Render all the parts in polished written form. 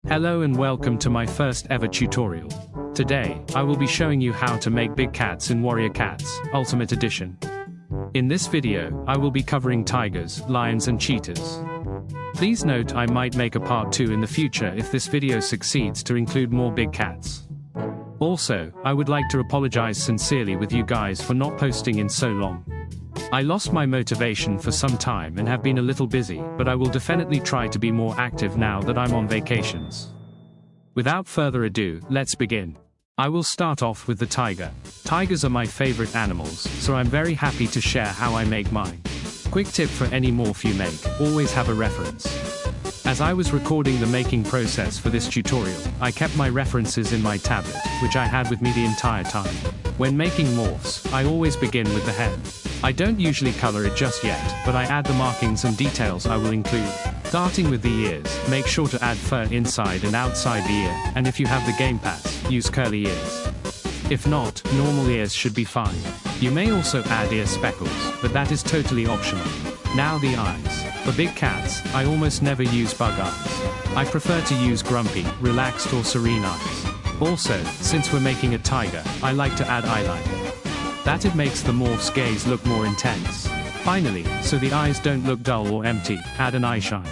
Hello and welcome to my first ever tutorial. Today, I will be showing you how to make big cats in Warrior Cats Ultimate Edition. In this video, I will be covering tigers, lions and cheetahs. Please note I might make a part 2 in the future if this video succeeds to include more big cats. Also, I would like to apologize sincerely with you guys for not posting in so long. I lost my motivation for some time and have been a little busy, but I will definitely try to be more active now that I'm on vacations. Without further ado, let's begin. I will start off with the tiger. Tigers are my favorite animals, so I'm very happy to share how I make mine. Quick tip for any morph you make, always have a reference. As I was recording the making process for this tutorial, I kept my references in my tablet, which I had with me the entire time. When making morphs, I always begin with the head. I don't usually color it just yet, but I add the markings and details I will include. Starting with the ears, make sure to add fur inside and outside the ear, and if you have the game pass, use curly ears. If not, normal ears should be fine. You may also add ear speckles, but that is totally optional. Now the eyes. For big cats, I almost never use bug eyes. I prefer to use grumpy, relaxed or serene eyes. Also, since we're making a tiger, I like to add eyeliner. That it makes the morph's gaze look more intense. Finally, so the eyes don't look dull or empty, add an eye shine.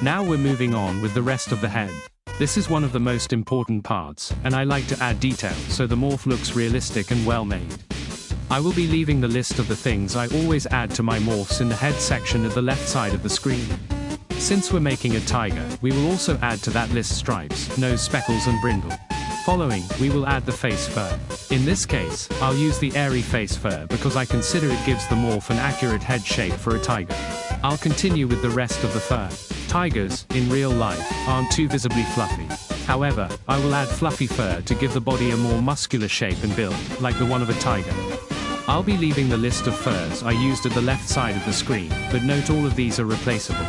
Now we're moving on with the rest of the head. This is one of the most important parts, and I like to add detail so the morph looks realistic and well made. I will be leaving the list of the things I always add to my morphs in the head section at the left side of the screen. Since we're making a tiger, we will also add to that list stripes, nose speckles and brindle. Following, we will add the face fur. In this case, I'll use the Airy face fur because I consider it gives the morph an accurate head shape for a tiger. I'll continue with the rest of the fur. Tigers, in real life, aren't too visibly fluffy. However, I will add fluffy fur to give the body a more muscular shape and build, like the one of a tiger. I'll be leaving the list of furs I used at the left side of the screen, but note all of these are replaceable.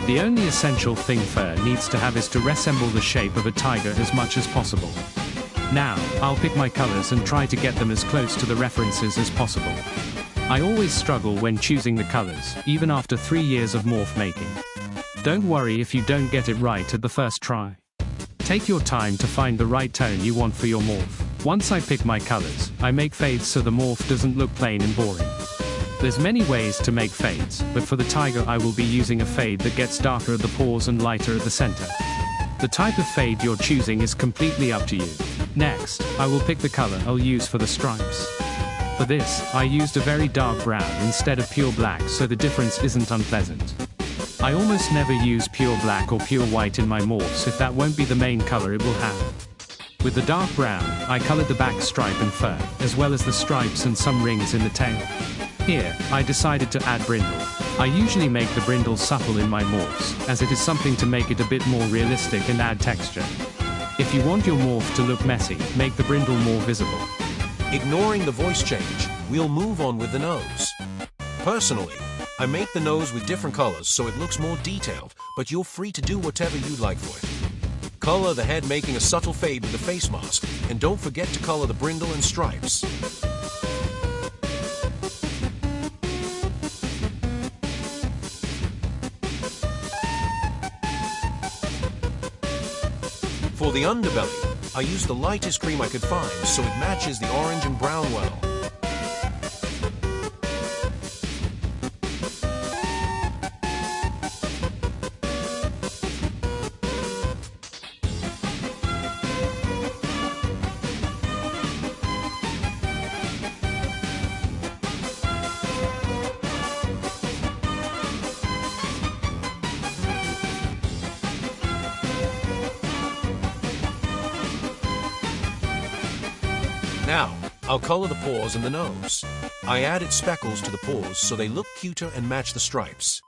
The only essential thing fur needs to have is to resemble the shape of a tiger as much as possible. Now, I'll pick my colors and try to get them as close to the references as possible. I always struggle when choosing the colors, even after 3 years of morph making. Don't worry if you don't get it right at the first try. Take your time to find the right tone you want for your morph. Once I pick my colors, I make fades so the morph doesn't look plain and boring. There's many ways to make fades, but for the tiger I will be using a fade that gets darker at the paws and lighter at the center. The type of fade you're choosing is completely up to you. Next, I will pick the color I'll use for the stripes. For this, I used a very dark brown instead of pure black so the difference isn't unpleasant. I almost never use pure black or pure white in my morphs if that won't be the main color it will have. With the dark brown, I colored the back stripe and fur, as well as the stripes and some rings in the tail. Here, I decided to add brindle. I usually make the brindle supple in my morphs, as it is something to make it a bit more realistic and add texture. If you want your morph to look messy, make the brindle more visible. Ignoring the voice change, we'll move on with the nose. Personally, I make the nose with different colors so it looks more detailed, but you're free to do whatever you'd like for it. Color the head making a subtle fade with the face mask, and don't forget to color the brindle and stripes. For the underbelly, I used the lightest cream I could find so it matches the orange and brown well. Now, I'll color the paws and the nose. I added speckles to the paws so they look cuter and match the stripes.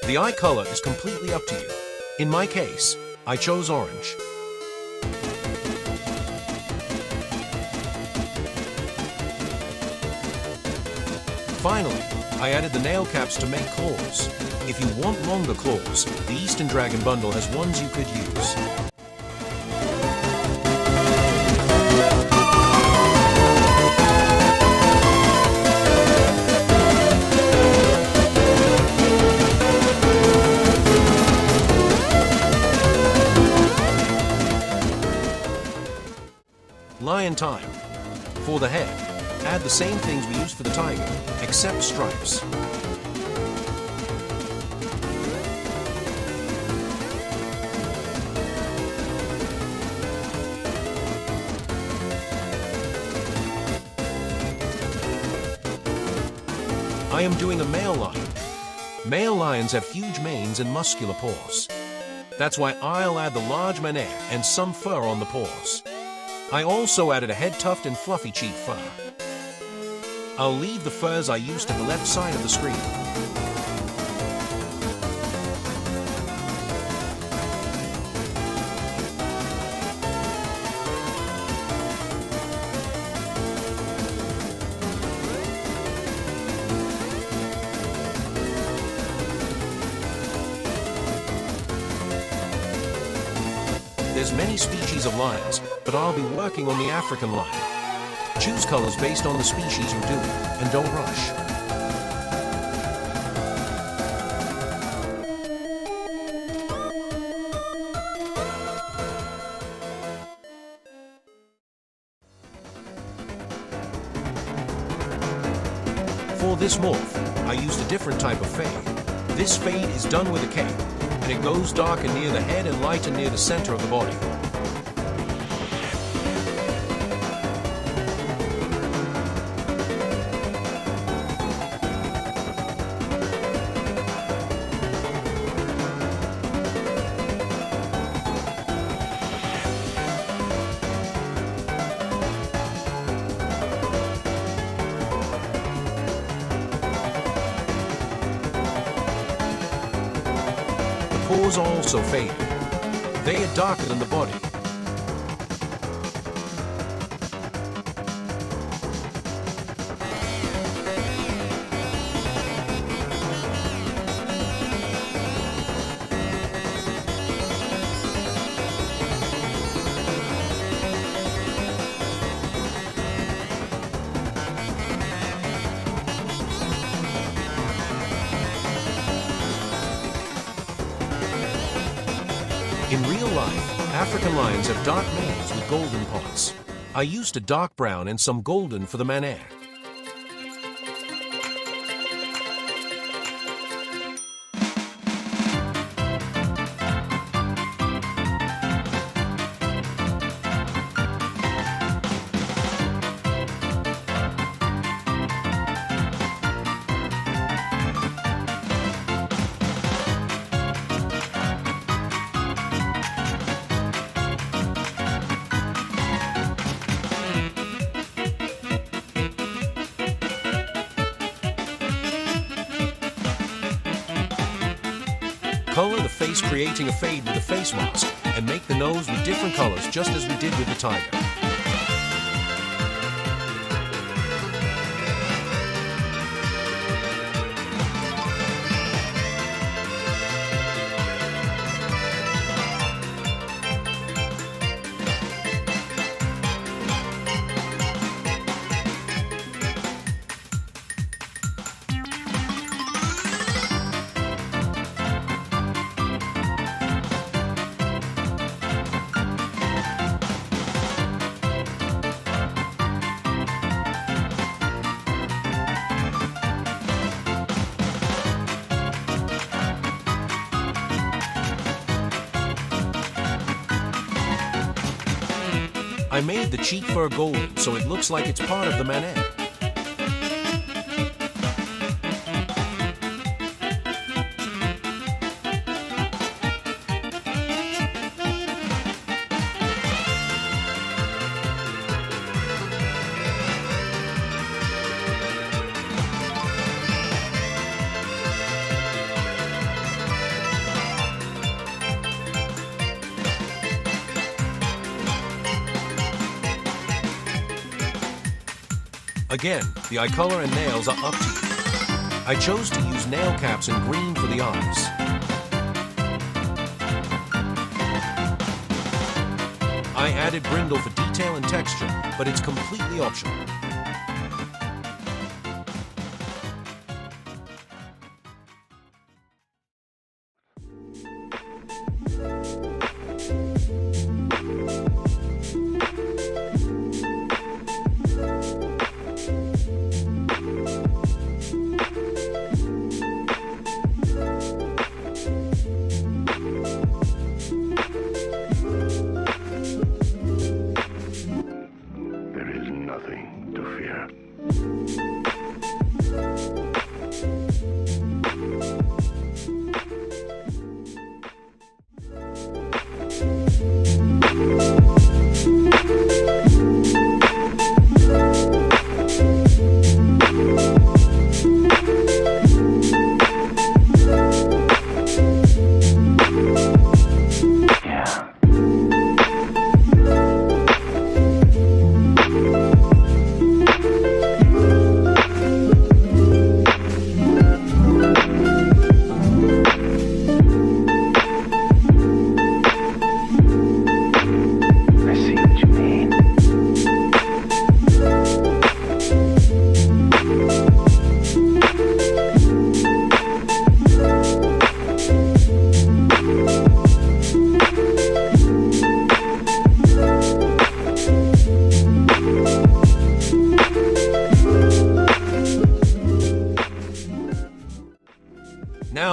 The eye color is completely up to you. In my case, I chose orange. Finally, I added the nail caps to make claws. If you want longer claws, the Eastern Dragon bundle has ones you could use. time. For the head, add the same things we used for the tiger, except stripes. I am doing a male lion. Male lions have huge manes and muscular paws. That's why I'll add the large mane and some fur on the paws. I also added a head tuft and fluffy cheek fur. I'll leave the furs I used at the left side of the screen. There's many species of lions, but I'll be working on the African lion. Choose colors based on the species you're doing, and don't rush. For this morph, I used a different type of fade. This fade is done with a cape, and it goes darker near the head and lighter near the center of the body. Paws are also faded. They are darker than the body. In real life, African lions have dark manes with golden pots. I used a dark brown and some golden for the mane. Color the face, creating a fade with a face mask, and make the nose with different colors just as we did with the tiger. I made the cheek fur golden so it looks like it's part of the mane. Again, the eye color and nails are up to you. I chose to use nail caps in green for the eyes. I added brindle for detail and texture, but it's completely optional.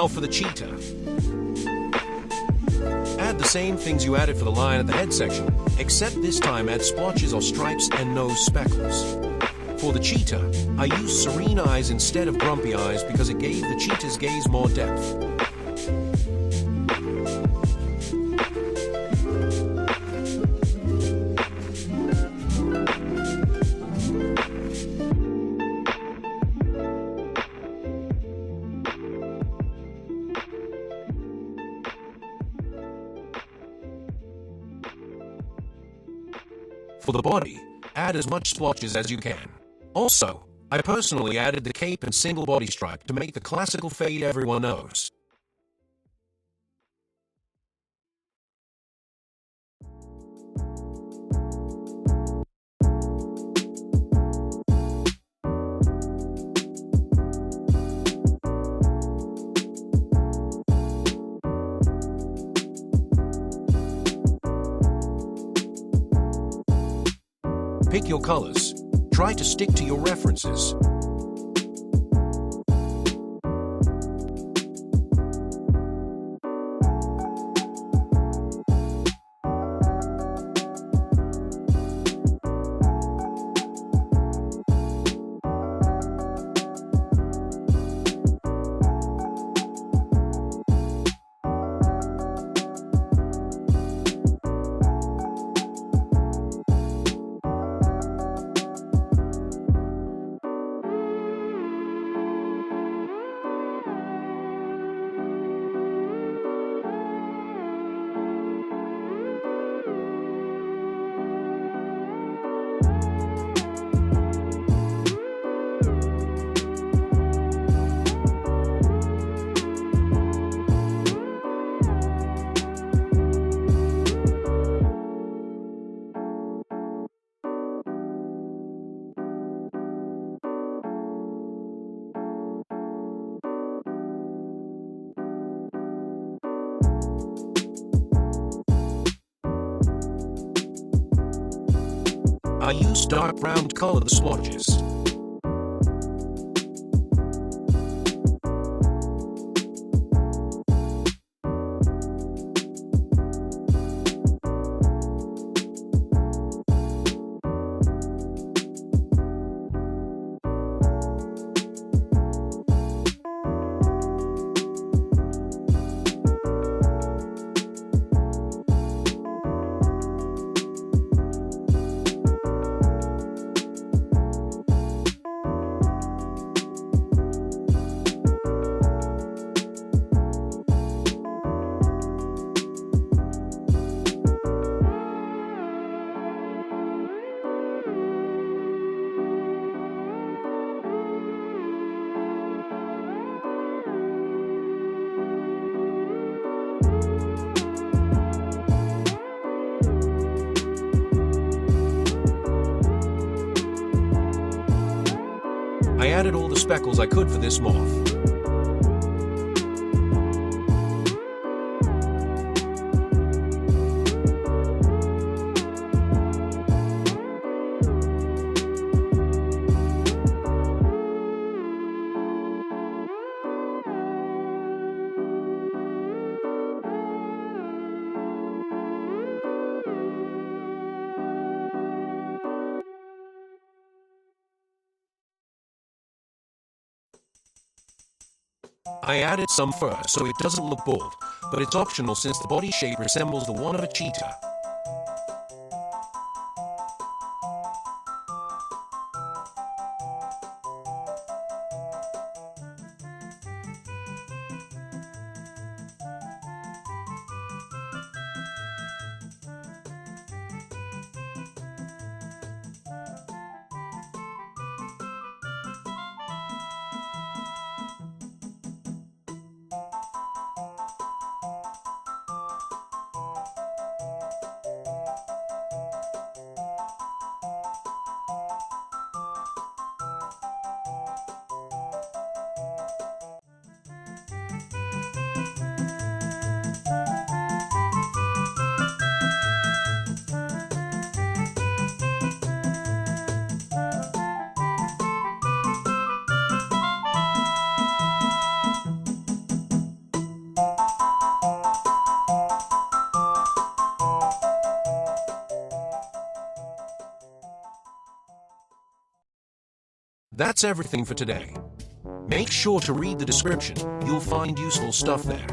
Now for the cheetah. Add the same things you added for the lion at the head section, except this time add splotches or stripes and nose speckles. For the cheetah, I used serene eyes instead of grumpy eyes because it gave the cheetah's gaze more depth. For the body, add as much splotches as you can. Also, I personally added the cape and single body stripe to make the classical fade everyone knows. Pick your colors. Try to stick to your references. I used dark brown to color the splotches. I added all the speckles I could for this moth. I added some fur so it doesn't look bald, but it's optional since the body shape resembles the one of a cheetah. That's everything for today. Make sure to read the description, you'll find useful stuff there.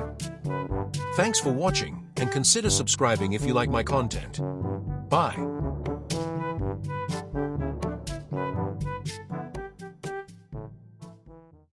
Thanks for watching, and consider subscribing if you like my content. Bye.